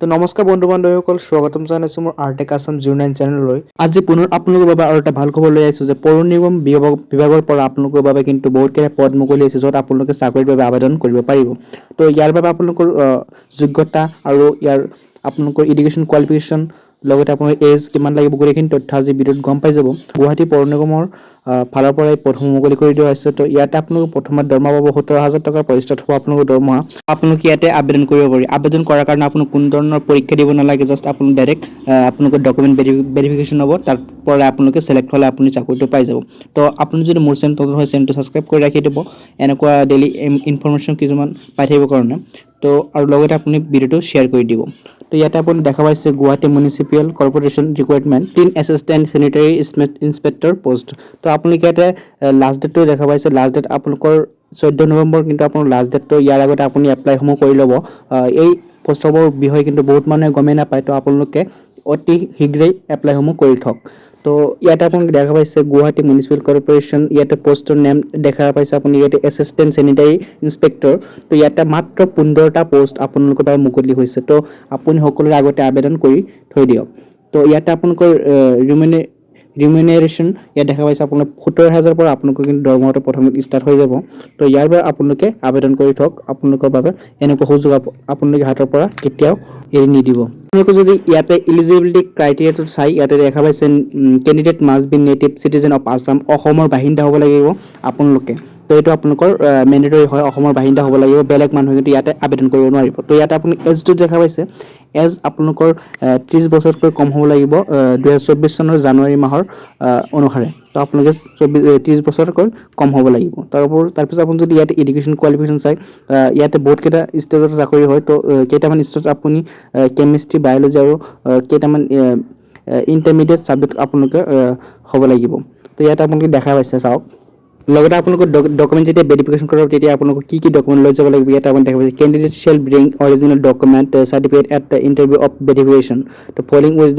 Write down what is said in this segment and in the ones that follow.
তো নমস্কাৰ বন্ধু বান্ধৱীসকল, স্বাগতম জনাইছোঁ মোৰ আৰ্টেক আছাম 09 চেনেললৈ। আজি পুনৰ আপোনালোকৰ বাবে আৰু এটা ভাল খবৰ লৈ আহিছোঁ যে পৌৰ নিগম বিভাগৰ পৰা আপোনালোকৰ বাবে কিন্তু বহুতকেইটা পদ মুকলি হৈছে, য'ত আপোনালোকে চাকৰিৰ বাবে আবেদন কৰিব পাৰিব। তো ইয়াৰ বাবে আপোনালোকৰ যোগ্যতা আৰু ইয়াৰ আপোনালোকৰ এডুকেশ্যন কোৱালিফিকেশ্যন লগতে আপোনাৰ এজ কিমান লাগিব গোটেইখিনি তথ্য আজি ভিডিঅ'ত গম পাই যাব। গুৱাহাটী পৌৰ নিগমৰ ফালৰ পৰাই প্ৰথম মুকলি কৰি দিয়া হৈছে। তো ইয়াতে আপোনালোকে প্ৰথমে দৰমহা পাব 17,000 টকাৰ পৰিষ্টাৰ্ট হ'ব আপোনালোকৰ দৰমহা। আপোনালোকে ইয়াতে আবেদন কৰিব পাৰি। আবেদন কৰাৰ কাৰণে আপোনাক কোনো ধৰণৰ পৰীক্ষা দিব নালাগে, জাষ্ট আপোনালোক ডাইৰেক্ট আপোনালোকৰ ডকুমেণ্ট ভেৰিফিকেশ্যন হ'ব, তাৰ পৰা আপোনালোকে চিলেক্ট হ'লে আপুনি চাকৰিটো পাই যাব। তো আপুনি যদি মোৰ চেনেল নতুন হয় চেনেলটো ছাবস্ক্ৰাইব কৰি ৰাখি দিব এনেকুৱা ডেইলি ইনফৰমেশ্যন কিছুমান পাই থাকিবৰ কাৰণে। তো আৰু লগতে আপুনি ভিডিঅ'টো শ্বেয়াৰ কৰি দিব। তো ইয়াতে আপুনি দেখা পাইছে Guwahati municipal corporation requirement clean assistant sanitary inspector post. তো আপোনালোকে ইয়াতে লাষ্ট ডেটটো দেখা পাইছে। লাষ্ট ডেট আপোনালোকৰ 14 নৱেম্বৰ, কিন্তু আপোনাৰ লাষ্ট ডেটটো ইয়াৰ আগতে আপুনি এপ্লাইসমূহ কৰি ল'ব। এই পোষ্টসমূহৰ বিষয়ে কিন্তু বহুত মানুহে গমেই নাপায়, তো আপোনালোকে অতি শীঘ্ৰেই এপ্লাইসমূহ কৰি থওক। তো ইয়াতে আপোনালোকে দেখা পাইছে গুৱাহাটী মিউনিচিপেল কৰ্পোৰেশ্যন, ইয়াতে পোষ্টৰ নেম দেখা পাইছে আপুনি ইয়াতে এছিষ্টেণ্ট চেনিটাৰী ইনস্পেক্টৰ। তো ইয়াতে মাত্ৰ 15টা পোষ্ট আপোনালোকৰ বাবে মুকলি হৈছে। তো আপুনি সকলোৰে আগতে আবেদন কৰি থৈ দিয়ক। তো ইয়াতে আপোনালোকৰ ৰিমিউনেৰেশ্যন ইয়াত দেখা পাইছে আপোনাৰ 17,000 পৰা আপোনালোকৰ কিন্তু দৰমহাটো প্ৰথমে ষ্টাৰ্ট হৈ যাব। তো ইয়াৰ বাবে আপোনালোকে আবেদন কৰি থওক। আপোনালোকৰ বাবে এনেকুৱা সুযোগ আপোনালোকে হাতৰ পৰা কেতিয়াও এৰি নিদিব। আপোনালোকে যদি ইয়াতে ইলিজিবিলিটি ক্ৰাইটেৰিয়াটো চাই, ইয়াতে দেখা পাইছে candidate must B native citizen of Assam, অসমৰ বাসিন্দা হ'ব লাগিব আপোনালোকে। তো এইটো আপোনালোকৰ মেণ্ডেটৰী হয়, অসমৰ বাসিন্দা হ'ব লাগিব, বেলেগ মানুহে কিন্তু ইয়াতে আবেদন কৰিব নোৱাৰিব। তো ইয়াতে আপুনি এজটো দেখা পাইছে, এজ আপোনালোকৰ 30 বছৰতকৈ কম হ'ব লাগিব 2024 চনৰ জানুৱাৰী মাহৰ অনুসাৰে। তো আপোনালোকে 30 বছৰতকৈ কম হ'ব লাগিব। তাৰপিছত আপুনি যদি ইয়াতে এডুকেশ্যন কোৱালিফিকেশ্যন চাই, ইয়াতে বহুতকেইটা ষ্টেজত চাকৰি হয়। তো কেইটামান ষ্টেজত আপুনি কেমিষ্ট্ৰি, বায়'লজি আৰু কেইটামান ইণ্টাৰমিডিয়েট ছাবজেক্ট আপোনালোকে হ'ব লাগিব। তো ইয়াতে আপোনালোকে দেখা পাইছে, চাওক। লগতে আপোনালোকৰ ডকুমেণ্ট যেতিয়া ভেৰিফিকেশ্যন কৰিব, তেতিয়া আপোনালোকক কি ডকুমেণ্ট লৈ যাব লাগিব ইয়াতে আপুনি দেখা পাইছে। Candidate shell bring original document certificate at the interview of verification. তো ফলোইং উইথ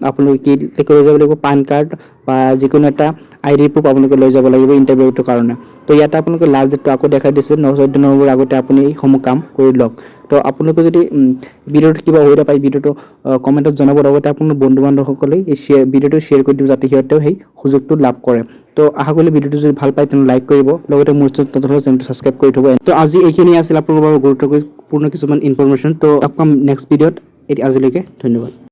আপোনালোকে কি লৈ যাব লাগিব, পান কাৰ্ড বা যিকোনো এটা ID প্ৰুফ আপোনালোকে লৈ যাব লাগিব ইণ্টাৰভিউটোৰ কাৰণে। তো ইয়াতে আপোনালোকে লাষ্ট ডেটটো আকৌ দেখাই দিছে 14 নৱেম্বৰ আগতে আপুনি এইসমূহ কাম কৰি লওক। তো আপোনালোকে যদি ভিডিঅ'টো কিবা অসুবিধা পায়, ভিডিঅ'টো কমেণ্টত জনাব। লগতে আপোনাৰ বন্ধু বান্ধৱসকলে এই ভিডিঅ'টো শ্বেয়াৰ কৰি দিব, যাতে সিহঁতেও সেই সুযোগটো লাভ কৰে। তো আশা কৰিলে ভিডিঅ'টো যদি ভাল পায় তেন্তে লাইক কৰিব, লগতে মোৰ চেনেলটো ছাবস্ক্ৰাইব কৰি থ'ব। তো আজি এইখিনি আছিল আপোনালোকৰ বাবে গুৰুত্বপূৰ্ণ কিছুমান ইনফৰমেশ্যন। তো আপোনাক নেক্সট ভিডিঅ'ত আজিলৈকে ধন্যবাদ।